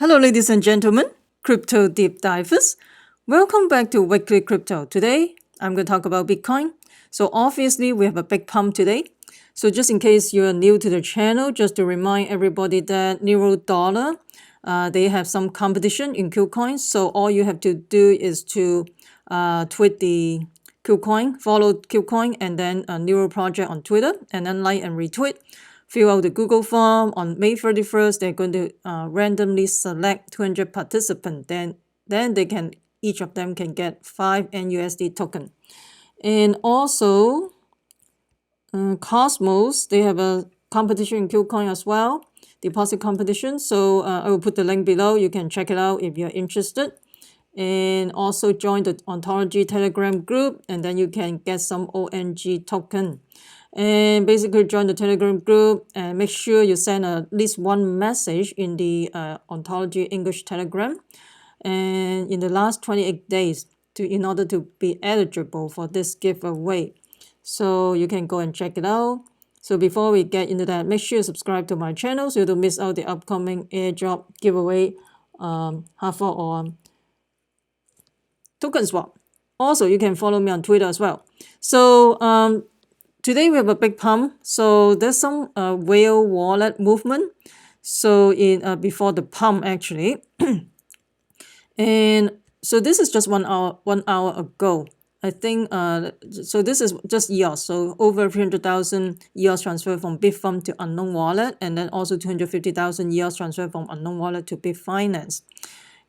Hello, ladies and gentlemen, crypto deep divers. Welcome back to Weekly Crypto. Today, I'm going to talk about Bitcoin. So obviously, we have a big pump today. So just in case you're new to the channel, just to remind everybody that Nero Dollar, they have some competition in Kucoin. So all you have to do is to tweet the Kucoin, follow Kucoin, and then Nero Project on Twitter, and then like and retweet. Fill out the Google form. On May 31st, they're going to randomly select 200 participants. Then they can, each of them can get 5 NUSD token. And also, Cosmos, they have a competition in Kucoin as well, deposit competition. So I will put the link below. You can check it out if you're interested. And also join the Ontology Telegram group, and then you can get some ONG token. And basically join the Telegram group and make sure you send at least one message in the Ontology English Telegram and in the last 28 days in order to be eligible for this giveaway. So you can go and check it out. So before we get into that, make sure you subscribe to my channel so you don't miss out the upcoming airdrop giveaway, Halfa or token swap. Also, you can follow me on Twitter as well. So today we have a big pump. So there's some whale wallet movement. So in before the pump actually, and so this is just 1 hour ago. I think so this is just EOS. So over 300,000 EOS transfer from Bitfum to unknown wallet, and then also 250,000 EOS transfer from unknown wallet to Bitfinance.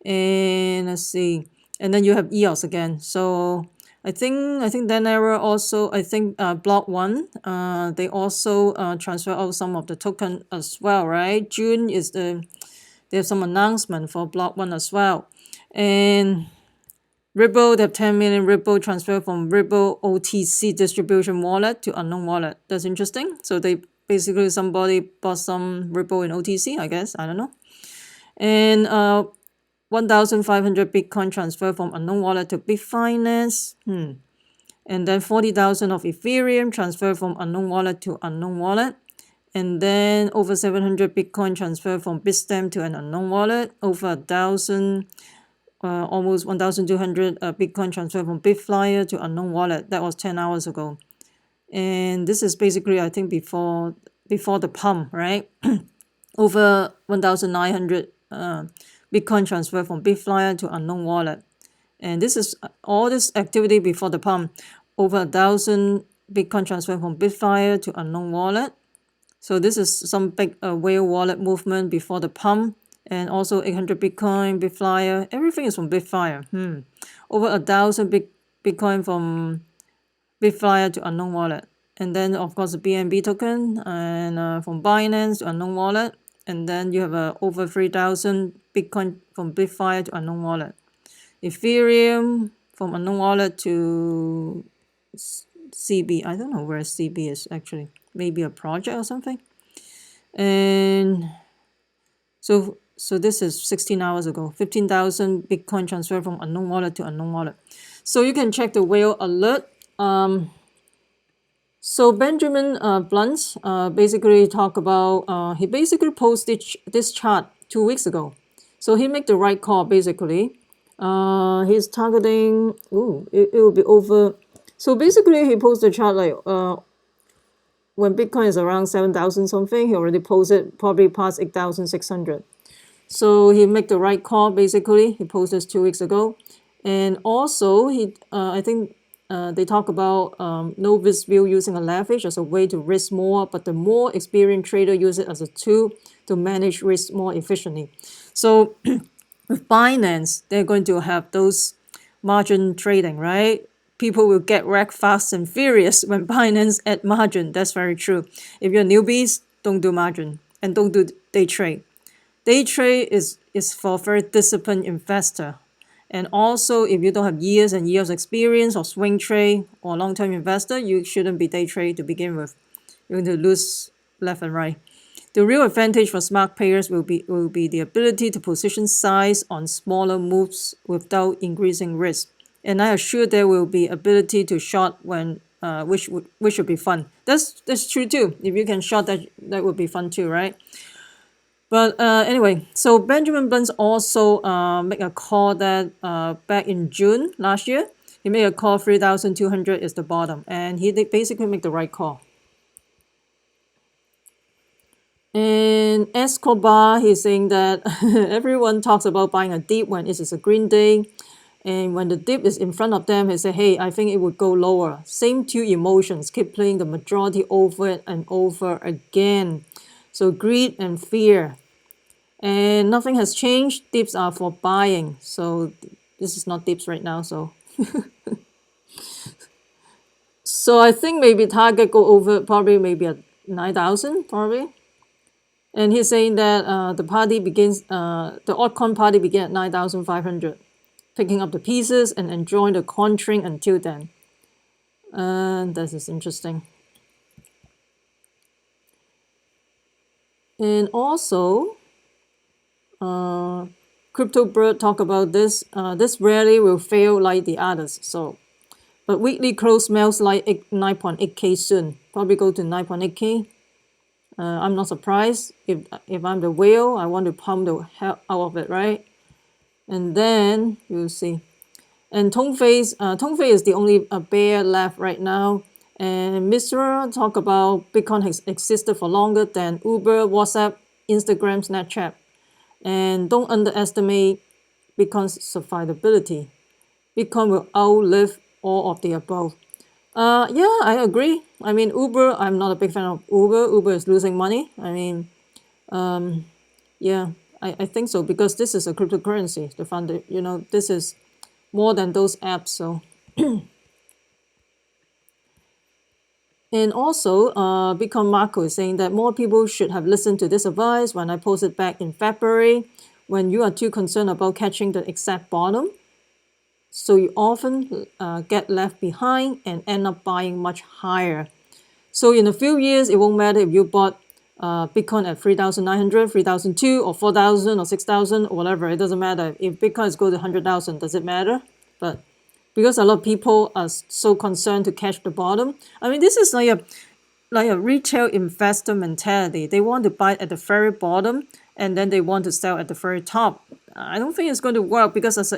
And let's see. And then you have EOS again. So I think that error also, I think Block 1, they also transfer out some of the token as well, right? June is they have some announcement for Block 1 as well. And Ripple, they have 10 million Ripple transfer from Ripple OTC distribution wallet to unknown wallet. That's interesting. So they basically, somebody bought some Ripple in OTC, I guess. I don't know. And 1,500 Bitcoin transfer from unknown wallet to Bitfinance. And then 40,000 of Ethereum transfer from unknown wallet to unknown wallet. And then over 700 Bitcoin transfer from Bitstamp to an unknown wallet. Over 1,000, almost 1,200 Bitcoin transfer from Bitflyer to unknown wallet. That was 10 hours ago. And this is basically, I think, before the pump, right? Over 1,900 Bitcoin transfer from Bitflyer to unknown wallet. And this is all this activity before the pump. Over 1,000 Bitcoin transfer from Bitflyer to unknown wallet. So this is some big whale wallet movement before the pump. And also 800 Bitcoin, Bitflyer. Everything is from Bitflyer. Over 1,000 Bitcoin from Bitflyer to unknown wallet. And then, of course, the BNB token and from Binance to unknown wallet. And then you have over 3,000 Bitcoin from Bitflyer to unknown wallet. Ethereum from unknown wallet to CB. I don't know where CB is actually. Maybe a project or something. And so this is 16 hours ago. 15,000 Bitcoin transfer from unknown wallet to unknown wallet. So you can check the whale alert. So Benjamin Blunt basically talk about, he basically posted this chart 2 weeks ago. So he made the right call basically. He's targeting, it will be over. So basically he posted the chart like when Bitcoin is around 7,000 something, he already posted probably past 8,600. So he made the right call basically. He posted this 2 weeks ago. And also he, I think they talk about novice view using a leverage as a way to risk more, but the more experienced trader use it as a tool to manage risk more efficiently. So with Binance, they're going to have those margin trading, right? People will get wrecked fast and furious when Binance add margin. That's very true. If you're newbies, don't do margin and don't do day trade. Day trade is for a very disciplined investor. And also, if you don't have years and years experience or swing trade or long-term investor, you shouldn't be day trade to begin with. You're going to lose left and right. The real advantage for smart players will be the ability to position size on smaller moves without increasing risk. And I assure there will be ability to short when which would be fun. That's true too. If you can short that would be fun too, right? But anyway, so Benjamin Burns also make a call that back in June last year, he made a call 3,200 is the bottom, and he did basically make the right call. And Escobar, he's saying that everyone talks about buying a dip when it is a green day. And when the dip is in front of them, he say, hey, I think it would go lower. Same two emotions keep playing the majority over and over again. So greed and fear. And nothing has changed. Dips are for buying. So this is not dips right now. So so I think maybe target go over probably maybe at 9,000 probably. And he's saying that the party begins, the altcoin party began at 9,500, picking up the pieces and enjoying the contrang until then. This is interesting. And also, Crypto Bird talk about this. This rally will fail like the others. So, but weekly close smells like 9.8k soon. Probably go to 9.8k. I'm not surprised. If I'm the whale, I want to pump the hell out of it, right? And then you'll see. And Tongfei is the only bear left right now. And Mr. talk about Bitcoin has existed for longer than Uber, WhatsApp, Instagram, Snapchat. And don't underestimate Bitcoin's survivability. Bitcoin will outlive all of the above. Yeah, I agree. I mean, Uber, I'm not a big fan of Uber. Uber is losing money. I mean, yeah, I think so because this is a cryptocurrency. The founder, this is more than those apps. So, and also, Bitcoin Marco is saying that more people should have listened to this advice when I posted back in February. When you are too concerned about catching the exact bottom, so you often get left behind and end up buying much higher. So in a few years, it won't matter if you bought Bitcoin at 3,900, 3,002, or 4,000, or 6,000, or whatever. It doesn't matter. If Bitcoin is going to 100,000, does it matter? But because a lot of people are so concerned to catch the bottom, I mean, this is like a retail investor mentality. They want to buy at the very bottom, and then they want to sell at the very top. I don't think it's going to work because as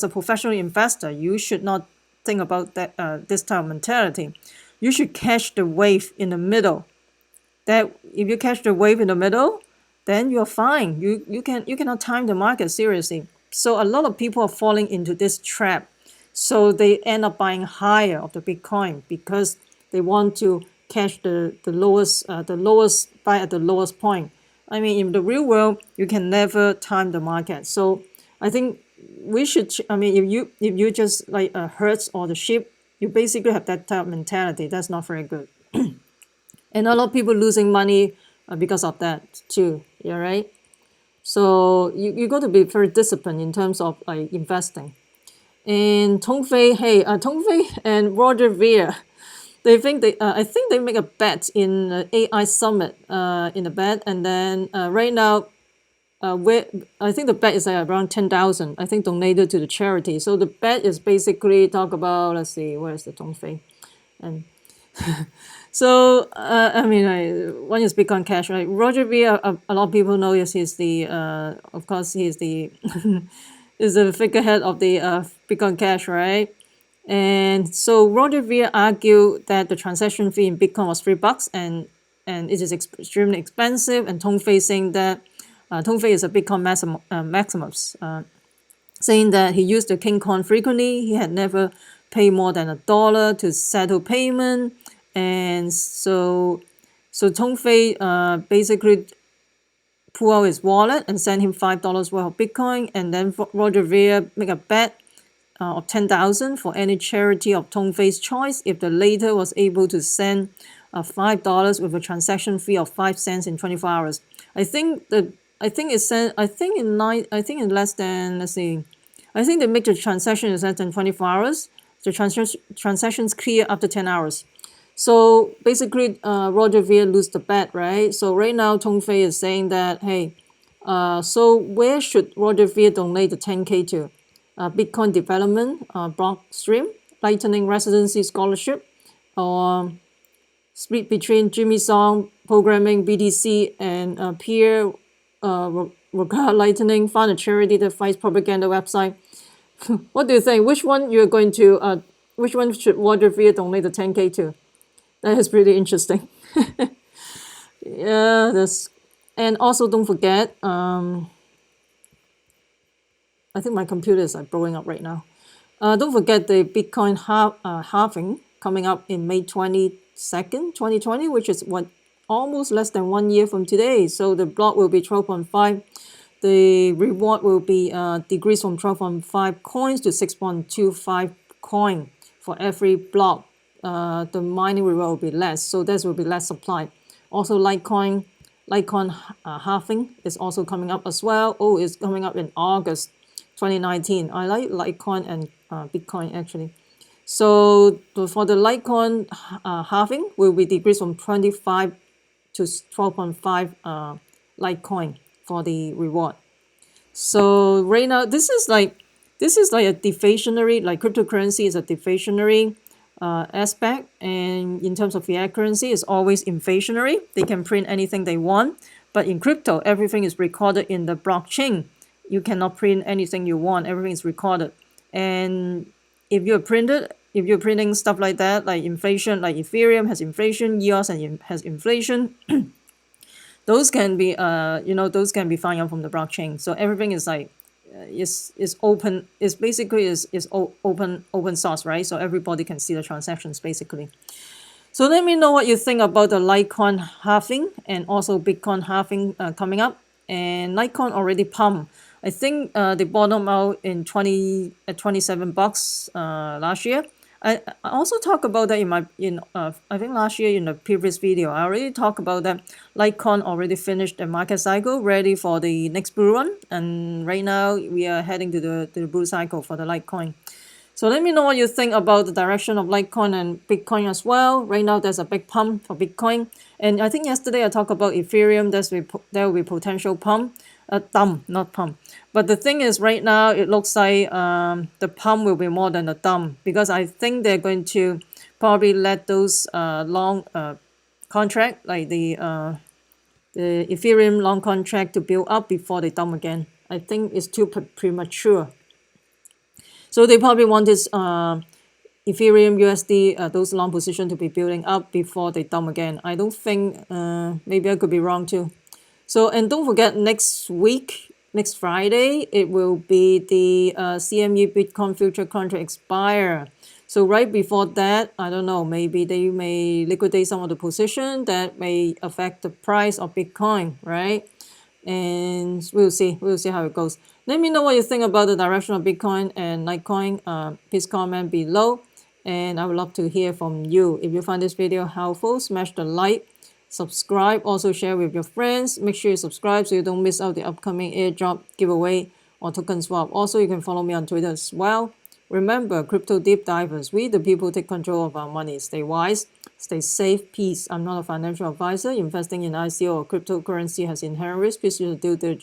a professional investor, you should not think about that this type of mentality. You should catch the wave in the middle. That if you catch the wave in the middle, then you're fine. You cannot time the market seriously. So a lot of people are falling into this trap. So they end up buying higher of the Bitcoin because they want to catch the lowest buy at the lowest point. I mean, in the real world, you can never time the market. So I think we should. I mean, if you just like herds or the sheep, you basically have that type of mentality. That's not very good. And a lot of people losing money because of that too. Yeah, right. So you got to be very disciplined in terms of like investing. And Tongfei, hey, Tongfei and Roger Ver, they think I think they make a bet in AI Summit in the bet, and then right now, where I think the bet is like around 10,000. I think donated to the charity. So the bet is basically talk about, let's see, where's the Tongfei, and so I mean, one is Bitcoin Cash, right? Roger Ver, a lot of people know he's the of course he's the is the figurehead of the Bitcoin Cash, right? And so Roger Ver argued that the transaction fee in Bitcoin was $3 and it is extremely expensive. And Tongfei saying that Tongfei is a Bitcoin Maximus, saying that he used the King Coin frequently. He had never paid more than $1 to settle payment. And so Tongfei basically pull out his wallet and send him $5 worth of Bitcoin. And then Roger Ver make a bet of 10,000 for any charity of Tongfei's choice if the latter was able to send $5 with a transaction fee of 5 cents in 24 hours. I think in less than, let's see, I think they make the transaction in less than 24 hours. The transactions clear after 10 hours. So basically, Roger Ver lose the bet, right? So right now, Tongfei is saying that, hey, so where should Roger Ver donate the 10K to? Bitcoin development, Blockstream, Lightning Residency Scholarship, or split between Jimmy Song, programming, BTC, and peer Lightning, found a charity that fights propaganda website. What do you think? Which one you're going to? Which one should Roger Ver donate the 10K to? That is pretty interesting. Yeah, this, and also don't forget. I think my computers are blowing up right now. Don't forget the Bitcoin halving coming up in May 22nd, 2020, which is almost less than 1 year from today. So the block will be 12.5. The reward will be decreased from 12.5 coins to 6.25 coin for every block. The mining reward will be less, so there will be less supply. Also, Litecoin halving is also coming up as well. Oh, it's coming up in August 2019. I like Litecoin and Bitcoin actually. So for the Litecoin halving will be decreased from 25 to 12.5 Litecoin for the reward. So right now this is like a deflationary, like cryptocurrency is a deflationary aspect, and in terms of fiat currency it's always inflationary. They can print anything they want, but in crypto everything is recorded in the blockchain. You cannot print anything you want, everything is recorded. And if you're printing stuff like that, like inflation, like Ethereum has inflation, EOS has inflation, those can be those can be found out from the blockchain. So everything is like is open, is basically is open source, right? So everybody can see the transactions basically. So let me know what you think about the Litecoin halving and also Bitcoin halving coming up. And Litecoin already pumped. I think they bottomed out at 27 bucks last year. I also talked about that I think last year in the previous video. I already talked about that Litecoin already finished the market cycle, ready for the next bull run, and right now we are heading to the bull cycle for the Litecoin. So let me know what you think about the direction of Litecoin and Bitcoin as well. Right now there's a big pump for Bitcoin, and I think yesterday I talked about Ethereum. There will be potential pump. Dump, not pump. But the thing is, right now it looks like the pump will be more than a dump, because I think they're going to probably let those long contract, like the Ethereum long contract, to build up before they dump again. I think it's too premature. So they probably want this Ethereum USD, those long position to be building up before they dump again. I don't think, maybe I could be wrong too. So, and don't forget, next Friday, it will be the CME Bitcoin future contract expire. So right before that, I don't know, maybe they may liquidate some of the position that may affect the price of Bitcoin, right? And we'll see how it goes. Let me know what you think about the direction of Bitcoin and Litecoin. Please comment below, and I would love to hear from you. If you find this video helpful, smash the like, subscribe, also share with your friends. Make sure you subscribe so you don't miss out the upcoming airdrop, giveaway, or token swap. Also, you can follow me on Twitter as well. Remember, crypto deep divers, we the people take control of our money. Stay wise, stay safe, peace. I'm not a financial advisor. Investing in ICO or cryptocurrency has inherent risk. Please use due diligence.